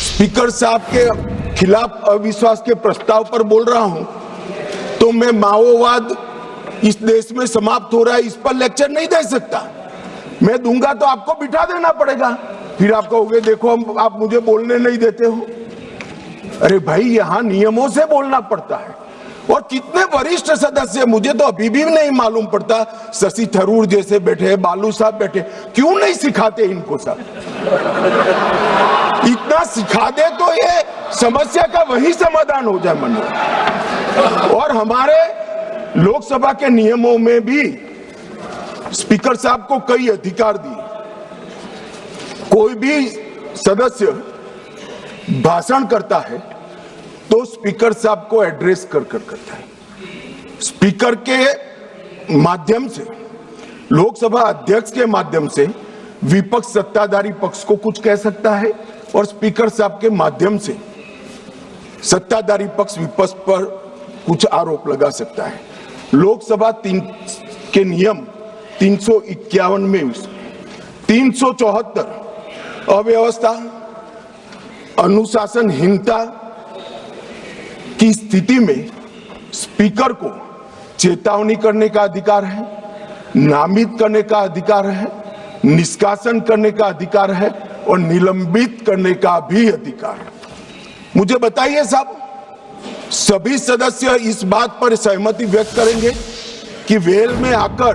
Speaker साहब के खिलाफ अविश्वास के प्रस्ताव पर बोल रहा हूं तो मैं माओवाद इस देश में समाप्त हो रहा है इस पर लेक्चर नहीं दे सकता। मैं दूंगा तो आपको बिठा देना पड़ेगा, फिर आप कहोगे देखो आप मुझे बोलने नहीं देते हो। अरे भाई यहां नियमों से बोलना पड़ता है। और कितने वरिष्ठ सदस्य, मुझे तो अभी भी नहीं मालूम पड़ता, शशि थरूर जैसे बैठे, बालू साहब बैठे, क्यों नहीं सिखाते इनको सब? इतना सिखा दे तो ये समस्या का वही समाधान हो जाए मन में। और हमारे लोकसभा के नियमों में भी स्पीकर साहब को कई अधिकार दिए। कोई भी सदस्य भाषण करता है तो स्पीकर साहब को एड्रेस कर करता है। स्पीकर के माध्यम से, लोकसभा अध्यक्ष के माध्यम से विपक्ष सत्ताधारी पक्ष को कुछ कह सकता है और स्पीकर साहब के माध्यम से सत्ताधारी पक्ष विपक्ष पर कुछ आरोप लगा सकता है। लोकसभा के नियम 351 में 374 अव्यवस्था, अनुशासनहीनता की स्थिति में स्पीकर को चेतावनी करने का अधिकार है, नामित करने का अधिकार है, निष्कासन करने का अधिकार है और निलंबित करने का भी अधिकार है। मुझे बताइए साहब, सभी सदस्य इस बात पर सहमति व्यक्त करेंगे कि वेल में आकर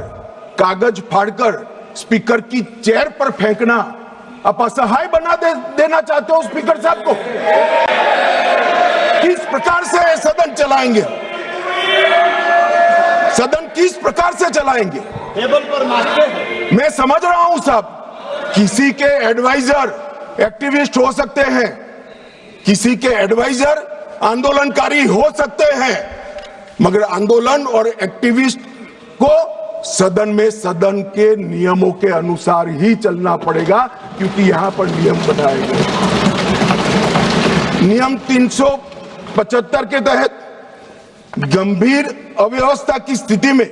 कागज फाड़कर स्पीकर की चेयर पर फेंकना आप असहाय बना देना चाहते हो स्पीकर साहब को? किस प्रकार से सदन चलाएंगे? सदन किस प्रकार से चलाएंगे? टेबल पर नाचते हैं। मैं समझ रहा हूं साहब, किसी के एडवाइजर एक्टिविस्ट हो सकते हैं, किसी के एडवाइजर आंदोलनकारी हो सकते हैं, मगर आंदोलन और एक्टिविस्ट को सदन में सदन के नियमों के अनुसार ही चलना पड़ेगा, क्योंकि यहां पर नियम बनाए गए। नियम 375 के तहत गंभीर अव्यवस्था की स्थिति में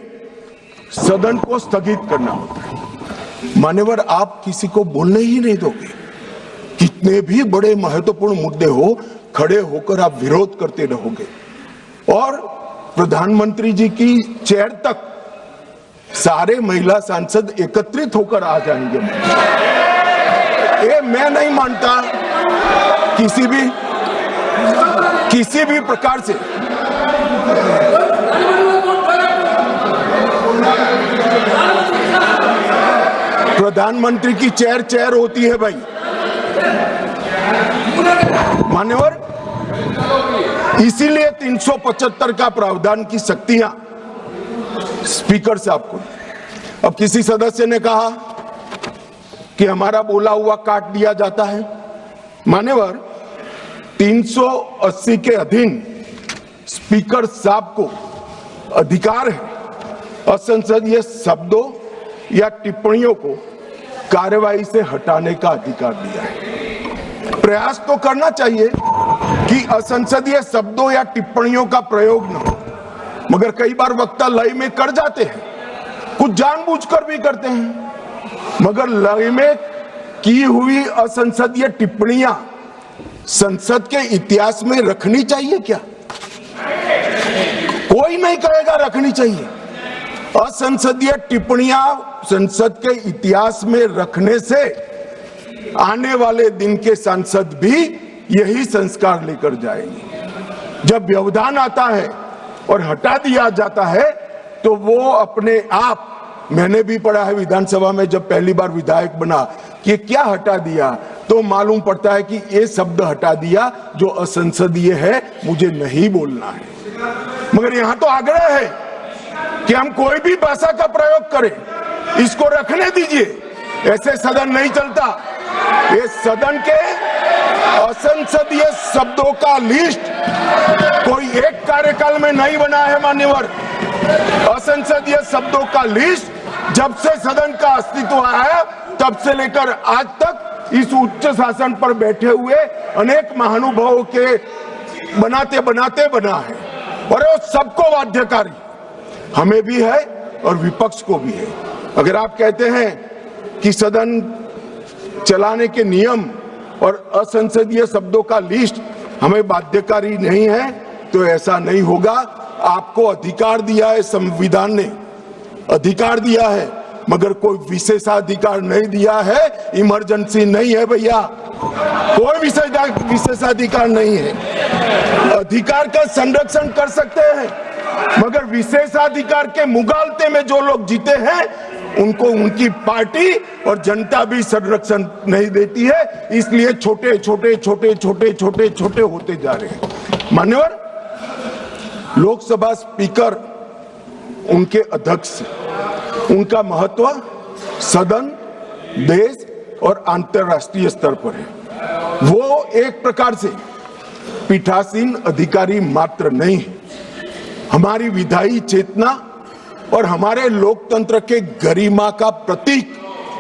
सदन को स्थगित करना होता है। मान्यवर, आप किसी को बोलने ही नहीं दोगे। कितने भी बड़े महत्वपूर्ण मुद्दे हो, खड़े होकर आप विरोध करते रहोगे और प्रधानमंत्री जी की चेयर तक सारे महिला सांसद एकत्रित होकर आ जाएंगे। ये मैं नहीं मानता किसी भी प्रकार से प्रधानमंत्री की चेयर होती है भाई। मान्यवर, इसीलिए 375 का प्रावधान की शक्तियां स्पीकर साहब को। अब किसी सदस्य ने कहा कि हमारा बोला हुआ काट दिया जाता है। मान्यवर, 380 के अधीन स्पीकर साहब को अधिकार है असंसदीय शब्दों या टिप्पणियों को कार्यवाही से हटाने का अधिकार दिया है। प्रयास तो करना चाहिए कि असंसदीय शब्दों या टिप्पणियों का प्रयोग न हो, मगर कई बार वक्ता लय में कर जाते हैं, कुछ जानबूझकर भी करते हैं। मगर लय में की हुई असंसदीय टिप्पणियां संसद के इतिहास में रखनी चाहिए क्या? कोई नहीं कहेगा रखनी चाहिए। असंसदीय टिप्पणियां संसद के इतिहास में रखने से आने वाले दिन के सांसद भी यही संस्कार लेकर जाएंगे। जब व्यवधान आता है और हटा दिया जाता है तो वो अपने आप, मैंने भी पढ़ा है विधानसभा में जब पहली बार विधायक बना कि क्या हटा दिया, तो मालूम पड़ता है कि ये शब्द हटा दिया जो असंसदीय है, मुझे नहीं बोलना है। मगर यहां तो आग्रह है कि हम कोई भी भाषा का प्रयोग करें, इसको रखने दीजिए। ऐसे सदन नहीं चलता। ये सदन के असंसदीय शब्दों का लिस्ट कोई एक कार्यकाल में नहीं बना है मान्यवर। असंसदीय शब्दों का लिस्ट जब से सदन का अस्तित्व आया तब से लेकर आज तक इस उच्च शासन पर बैठे हुए अनेक महानुभावों के बनाते बनाते बना है। और वो सबको बाध्यकारी, हमें भी है और विपक्ष को भी है। अगर आप कहते हैं कि सदन चलाने के नियम और असंसदीय शब्दों का लिस्ट हमें बाध्यकारी नहीं है, तो ऐसा नहीं होगा। आपको अधिकार दिया है, संविधान ने अधिकार दिया है, मगर कोई विशेषाधिकार नहीं दिया है। इमरजेंसी नहीं है भैया, कोई विशेषाधिकार नहीं है। अधिकार का संरक्षण कर सकते हैं, मगर विशेषाधिकार के मुगालते में जो लोग जीते हैं उनको उनकी पार्टी और जनता भी संरक्षण नहीं देती है। इसलिए छोटे छोटे छोटे छोटे छोटे छोटे होते जा रहे हैं। मान्यवर, लोकसभा स्पीकर उनके अध्यक्ष, उनका महत्व सदन, देश और अंतर्राष्ट्रीय स्तर पर है। वो एक प्रकार से पीठासीन अधिकारी मात्र नहीं है, हमारी विधायी चेतना और हमारे लोकतंत्र के गरिमा का प्रतीक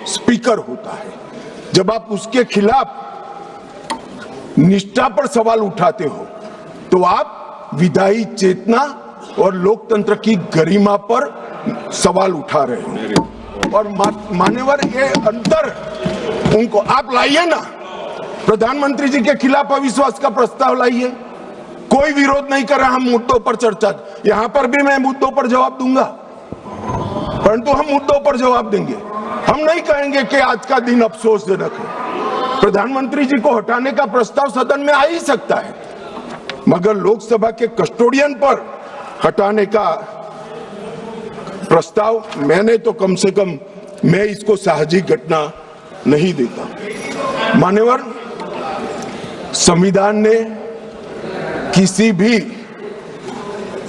स्पीकर होता है। जब आप उसके खिलाफ निष्ठा पर सवाल उठाते हो तो आप विधायी चेतना और लोकतंत्र की गरिमा पर सवाल उठा रहे हो। और मान्यवर, ये अंतर उनको आप लाइए ना, प्रधानमंत्री जी के खिलाफ अविश्वास का प्रस्ताव लाइए, कोई विरोध नहीं कर रहा। हम मुद्दों पर चर्चा, यहां पर भी मैं मुद्दों पर जवाब दूंगा, परंतु हम मुद्दों पर जवाब देंगे। हम नहीं कहेंगे कि आज का दिन अफसोसजनक है। प्रधानमंत्री जी को हटाने का प्रस्ताव सदन में आ ही सकता है, मगर लोकसभा के कस्टोडियन पर हटाने का प्रस्ताव मैंने तो कम से कम मैं इसको साहजिक घटना नहीं देता। मान्यवर, संविधान ने किसी भी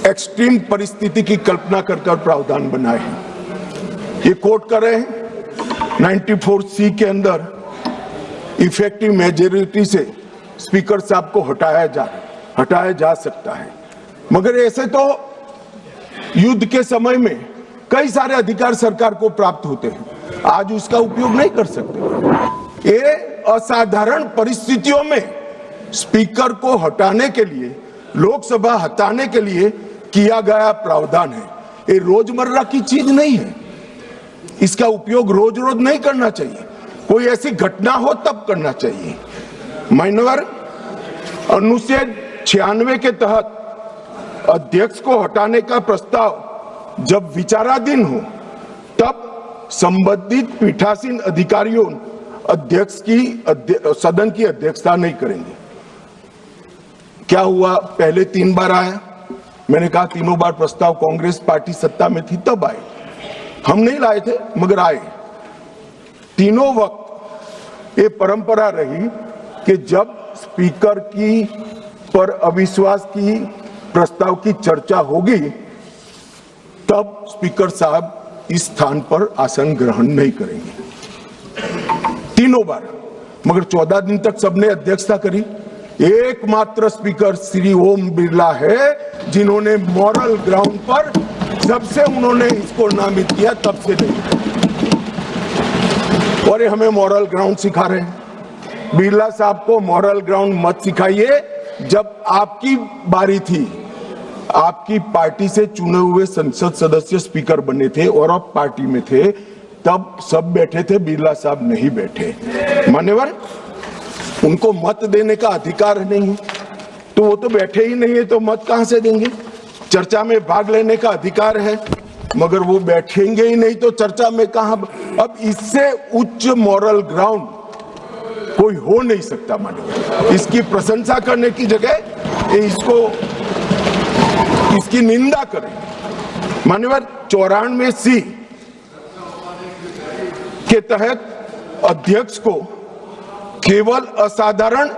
एक्सट्रीम परिस्थिति की कल्पना कर प्रावधान बनाए हैं। ये कोट कर रहे हैं 94C के अंदर इफेक्टिव मेजोरिटी से स्पीकर साहब को हटाया जा सकता है, मगर ऐसे तो युद्ध के समय में कई सारे अधिकार सरकार को प्राप्त होते हैं, आज उसका उपयोग नहीं कर सकते। ये असाधारण परिस्थितियों में स्पीकर को हटाने के लिए, लोकसभा हटाने के लिए किया गया प्रावधान है। ये रोजमर्रा की चीज नहीं है, इसका उपयोग रोज रोज नहीं करना चाहिए, कोई ऐसी घटना हो तब करना चाहिए। मान्यवर, अनुच्छेद 96 के तहत अध्यक्ष को हटाने का प्रस्ताव जब विचाराधीन हो तब संबंधित पीठासीन अधिकारियों अध्यक्ष की सदन की अध्यक्षता नहीं करेंगे। क्या हुआ, पहले 3 बार आया, मैंने कहा तीनों बार प्रस्ताव कांग्रेस पार्टी सत्ता में थी तब आए, हम नहीं लाए थे मगर आए। तीनों वक्त ये परंपरा रही कि जब स्पीकर की पर अविश्वास की प्रस्ताव की चर्चा होगी तब स्पीकर साहब इस स्थान पर आसन ग्रहण नहीं करेंगे। तीनों बार, मगर 14 दिन तक सबने अध्यक्षता करी। एकमात्र स्पीकर श्री ओम बिरला है जिन्होंने मॉरल ग्राउंड पर, जब से उन्होंने इसको नामित किया तब से नहीं, और ये हमें मॉरल ग्राउंड सिखा रहे हैं। बिरला साहब को मॉरल ग्राउंड मत सिखाइए। जब आपकी बारी थी, आपकी पार्टी से चुने हुए संसद सदस्य स्पीकर बने थे और आप पार्टी में थे, तब सब बैठे थे, बिरला साहब नहीं बैठे। मान्यवर, उनको मत देने का अधिकार नहीं है, तो वो तो बैठे ही नहीं है, तो मत कहां से देंगे। चर्चा में भाग लेने का अधिकार है, मगर वो बैठेंगे ही नहीं तो चर्चा में कहां। अब इससे उच्च मॉरल ग्राउंड कोई हो नहीं सकता। मान्यवर, इसकी प्रशंसा करने की जगह इसकी निंदा करें। मान्यवर, 94C के तहत अध्यक्ष को केवल असाधारण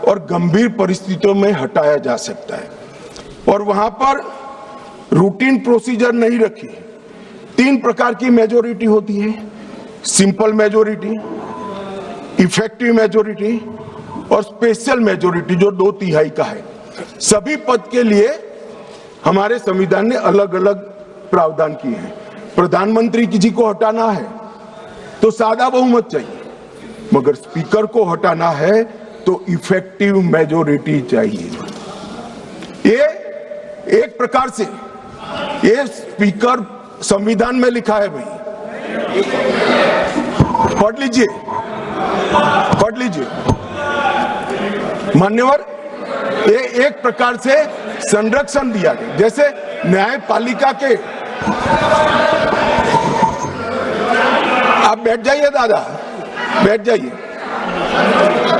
और गंभीर परिस्थितियों में हटाया जा सकता है, और वहां पर रूटीन प्रोसीजर नहीं रखी। 3 प्रकार की मेजोरिटी होती है, सिंपल मेजोरिटी, इफेक्टिव मेजोरिटी और स्पेशल मेजोरिटी जो 2/3 का है। सभी पद के लिए हमारे संविधान ने अलग अलग प्रावधान किए हैं। प्रधानमंत्री जी को हटाना है तो सादा बहुमत चाहिए, मगर स्पीकर को हटाना है तो इफेक्टिव मेजोरिटी चाहिए। ये एक प्रकार से ये स्पीकर संविधान में लिखा है भाई, पढ़ लीजिए मान्यवर, ये एक प्रकार से संरक्षण दिया गया। जैसे न्यायपालिका के, आप बैठ जाइए दादा, बैठ जाइए।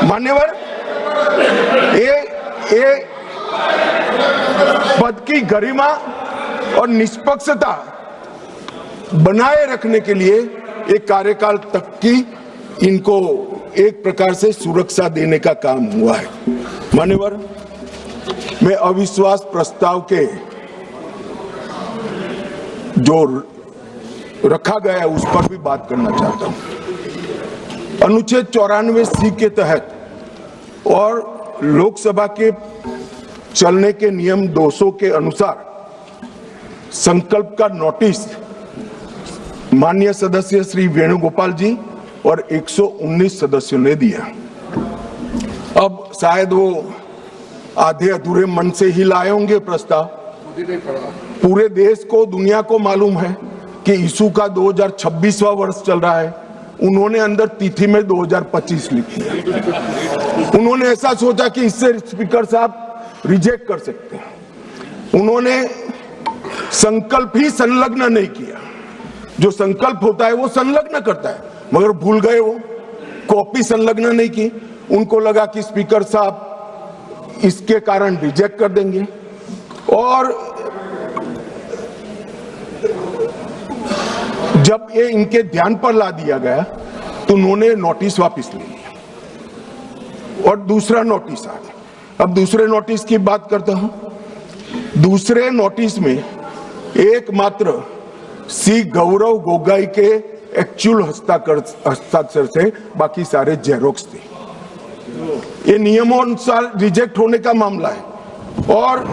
मान्यवर, ये पद की गरिमा और निष्पक्षता बनाए रखने के लिए एक कार्यकाल तक की इनको एक प्रकार से सुरक्षा देने का काम हुआ है। मान्यवर, मैं अविश्वास प्रस्ताव के जो रखा गया है उस पर भी बात करना चाहता हूं। अनुच्छेद 94C के तहत और लोकसभा के चलने के नियम 200 के अनुसार संकल्प का नोटिस माननीय सदस्य श्री वेणुगोपाल जी और 119 सदस्यों ने दिया। अब शायद वो आधे अधूरे मन से ही लाए होंगे प्रस्ताव। पूरे देश को, दुनिया को मालूम है कि यीशु का 2026वां वर्ष चल रहा है। उन्होंने अंदर तिथि में 2025 लिखी है। उन्होंने ऐसा सोचा कि इससे स्पीकर साहब रिजेक्ट कर सकते हैं। उन्होंने संकल्प ही संलग्न नहीं किया। जो संकल्प होता है वो संलग्न करता है, मगर भूल गए वो कॉपी संलग्न नहीं की। उनको लगा कि स्पीकर साहब इसके कारण रिजेक्ट कर देंगे और जब ये इनके ध्यान पर ला दिया गया तो उन्होंने नोटिस वापस ले लिया और दूसरा नोटिस आ गया। अब दूसरे नोटिस की बात करता हूं। दूसरे नोटिस में एकमात्र सी गौरव गोगाई के एक्चुअल हस्ताक्षर से बाकी सारे जेरोक्स थे। ये नियमों अनुसार रिजेक्ट होने का मामला है और